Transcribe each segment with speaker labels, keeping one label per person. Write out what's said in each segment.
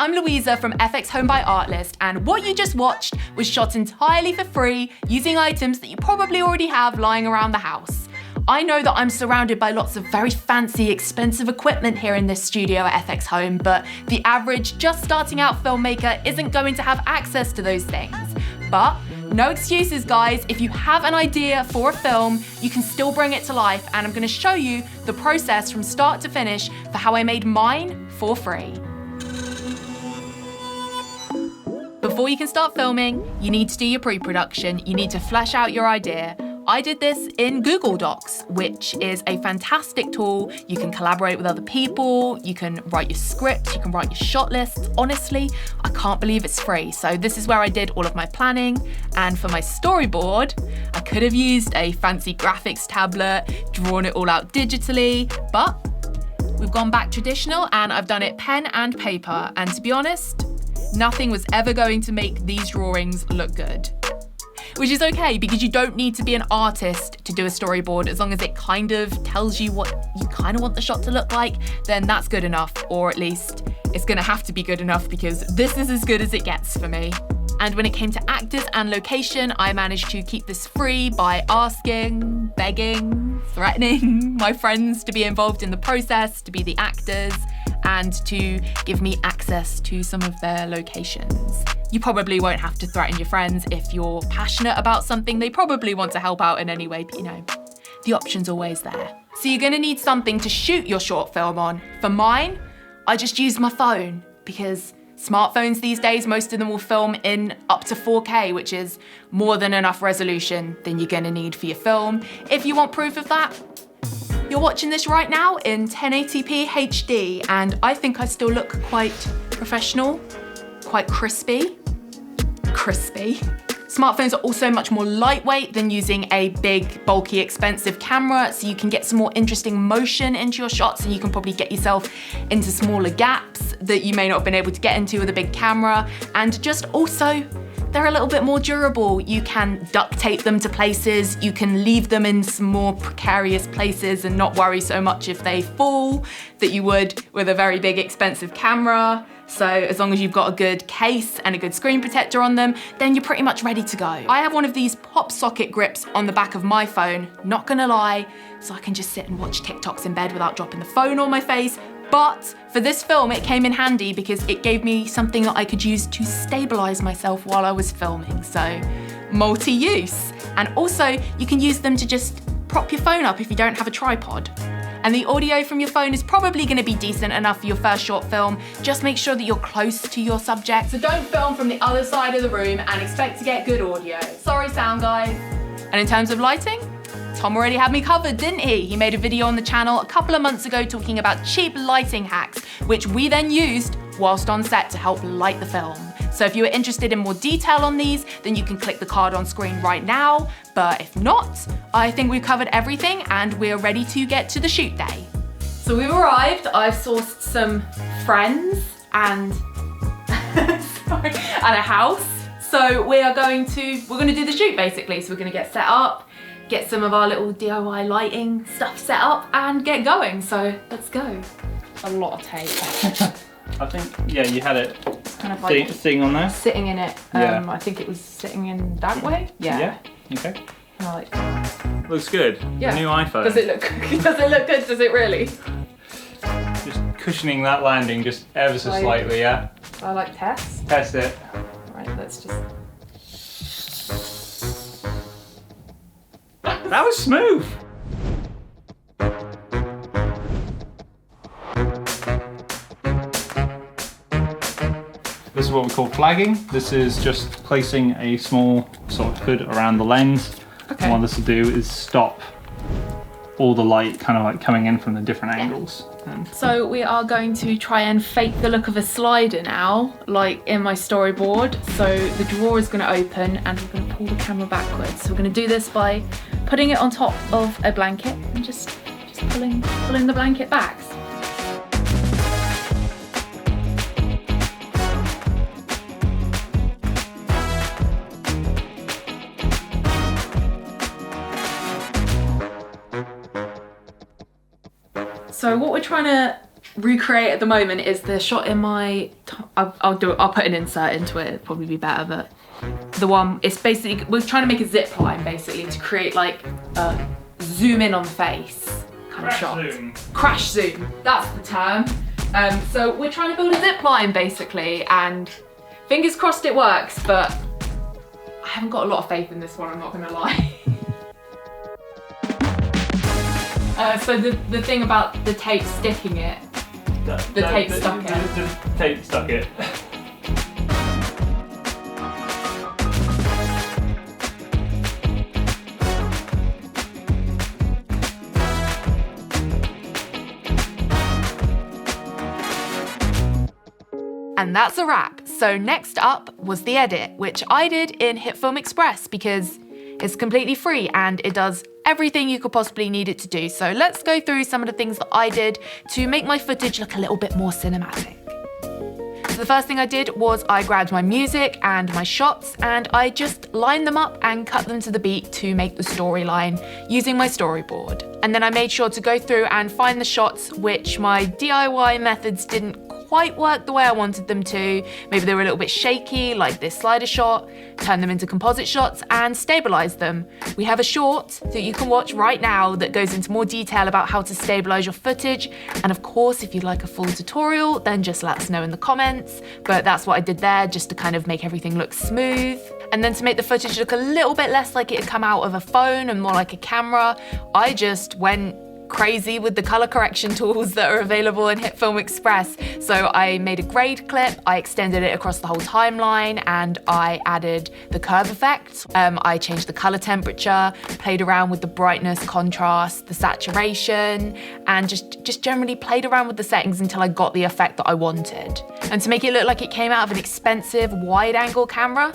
Speaker 1: I'm Louisa from FXhome by Artlist, and what you just watched was shot entirely for free using items that you probably already have lying around the house. I know that I'm surrounded by lots of very fancy, expensive equipment here in this studio at FXhome, but the average just starting out filmmaker isn't going to have access to those things. But no excuses, guys. If you have an idea for a film, you can still bring it to life, and I'm going to show you the process from start to finish for how I made mine for free. Before you can start filming, you need to do your pre-production. You need to flesh out your idea. I did this in Google Docs, which is a fantastic tool. You can collaborate with other people, you can write your script, you can write your shot lists. Honestly, I can't believe it's free. So this is where I did all of my planning. And for my storyboard, I could have used a fancy graphics tablet, drawn it all out digitally, but we've gone back traditional and I've done it pen and paper. And to be honest, nothing was ever going to make these drawings look good. Which is okay, because you don't need to be an artist to do a storyboard. As long as it kind of tells you what you kind of want the shot to look like, then that's good enough, or at least it's gonna have to be good enough, because this is as good as it gets for me. And when it came to actors and location, I managed to keep this free by asking, begging, threatening my friends to be involved in the process, to be the actors, and to give me access to some of their locations. You probably won't have to threaten your friends if you're passionate about something. They probably want to help out in any way, but you know, the option's always there. So you're gonna need something to shoot your short film on. For mine, I just used my phone, because smartphones these days, most of them will film in up to 4K, which is more than enough resolution than you're gonna need for your film. If you want proof of that, you're watching this right now in 1080p HD, and I think I still look quite professional, quite crispy. Smartphones are also much more lightweight than using a big, bulky, expensive camera, so you can get some more interesting motion into your shots, and you can probably get yourself into smaller gaps that you may not have been able to get into with a big camera. And just also, they're a little bit more durable. You can duct tape them to places, you can leave them in some more precarious places and not worry so much if they fall that you would with a very big, expensive camera. So as long as you've got a good case and a good screen protector on them, then you're pretty much ready to go. I have one of these pop socket grips on the back of my phone, not gonna lie, so I can just sit and watch TikToks in bed without dropping the phone on my face. But for this film, it came in handy because it gave me something that I could use to stabilize myself while I was filming. So multi-use. And also you can use them to just prop your phone up if you don't have a tripod. And the audio from your phone is probably gonna be decent enough for your first short film. Just make sure that you're close to your subject. So don't film from the other side of the room and expect to get good audio. Sorry, sound guys. And in terms of lighting, Tom already had me covered, didn't he? He made a video on the channel a couple of months ago talking about cheap lighting hacks, which we then used whilst on set to help light the film. So if you are interested in more detail on these, then you can click the card on screen right now. But if not, I think we've covered everything and we're ready to get to the shoot day. So we've arrived. I've sourced some friends and, sorry, and a house. So we're gonna do the shoot basically. So we're gonna get set up, get some of our little DIY lighting stuff set up and get going. So let's go. A lot of tape.
Speaker 2: I think, yeah, you had it
Speaker 1: kind of like
Speaker 2: sitting on there.
Speaker 1: Sitting in it.
Speaker 2: Yeah.
Speaker 1: I think it was sitting in that way. Yeah.
Speaker 2: Yeah, okay.
Speaker 1: Like,
Speaker 2: looks good.
Speaker 1: yeah.
Speaker 2: New iPhone.
Speaker 1: Does it look good? Does it really?
Speaker 2: Just cushioning that landing just ever so slightly, yeah?
Speaker 1: I like test.
Speaker 2: Test it.
Speaker 1: Right, let's just...
Speaker 2: That was smooth. This is what we call flagging. This is just placing a small sort of hood around the lens. Okay. And what this will do is stop all the light kind of like coming in from the different angles.
Speaker 1: So we are going to try and fake the look of a slider now, like in my storyboard. So the drawer is going to open and we're going to pull the camera backwards. So we're going to do this by putting it on top of a blanket and just pulling the blanket back. So what we're trying to recreate at the moment is the shot in my I'll put an insert into it, it'll probably be better, but the one, it's basically, we're trying to make a zip line basically to create like a zoom in on the face kind of shot. Zoom. Crash zoom, that's the term. So we're trying to build a zip line basically, and fingers crossed it works, but I haven't got a lot of faith in this one, I'm not gonna lie. So the thing about the tape sticking it, the tape stuck it.
Speaker 2: The tape stuck it.
Speaker 1: And that's a wrap. So next up was the edit, which I did in HitFilm Express because it's completely free and it does everything you could possibly need it to do. So let's go through some of the things that I did to make my footage look a little bit more cinematic. So the first thing I did was I grabbed my music and my shots and I just lined them up and cut them to the beat to make the storyline using my storyboard. And then I made sure to go through and find the shots which my DIY methods didn't quite work the way I wanted them to. Maybe they were a little bit shaky, like this slider shot, turn them into composite shots and stabilize them. We have a short that you can watch right now that goes into more detail about how to stabilize your footage. And of course, if you'd like a full tutorial, then just let us know in the comments. But that's what I did there, just to kind of make everything look smooth. And then to make the footage look a little bit less like it had come out of a phone and more like a camera, I just went crazy with the color correction tools that are available in HitFilm Express. So I made a grade clip, I extended it across the whole timeline, and I added the curve effect. I changed the color temperature, played around with the brightness, contrast, the saturation, and just generally played around with the settings until I got the effect that I wanted. And to make it look like it came out of an expensive wide-angle camera,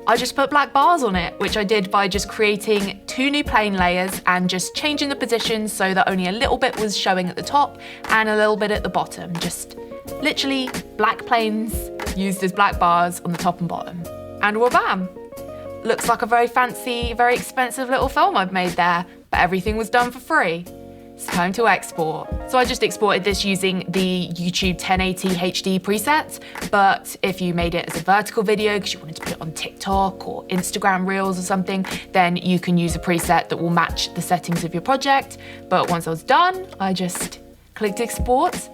Speaker 1: I just put black bars on it, which I did by just creating 2 new plane layers and just changing the positions so that only a little bit was showing at the top and a little bit at the bottom. Just literally black planes used as black bars on the top and bottom. And wabam! Looks like a very fancy, very expensive little film I've made there, but everything was done for free. It's time to export. So I just exported this using the YouTube 1080 HD preset, but if you made it as a vertical video because you wanted to put it on TikTok or Instagram Reels or something, then you can use a preset that will match the settings of your project. But once I was done, I just clicked export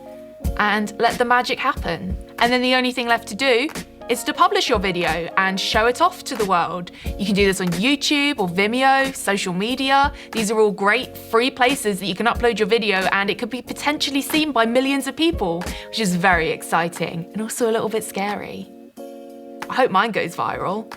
Speaker 1: and let the magic happen. And then the only thing left to do is to publish your video and show it off to the world. You can do this on YouTube or Vimeo, social media. These are all great free places that you can upload your video and it could be potentially seen by millions of people, which is very exciting and also a little bit scary. I hope mine goes viral.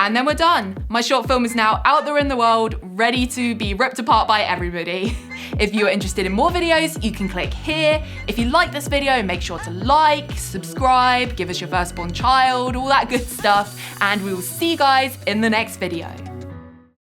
Speaker 1: And then we're done. My short film is now out there in the world, ready to be ripped apart by everybody. If you're interested in more videos, you can click here. If you like this video, make sure to like, subscribe, give us your firstborn child, all that good stuff, and we will see you guys in the next video.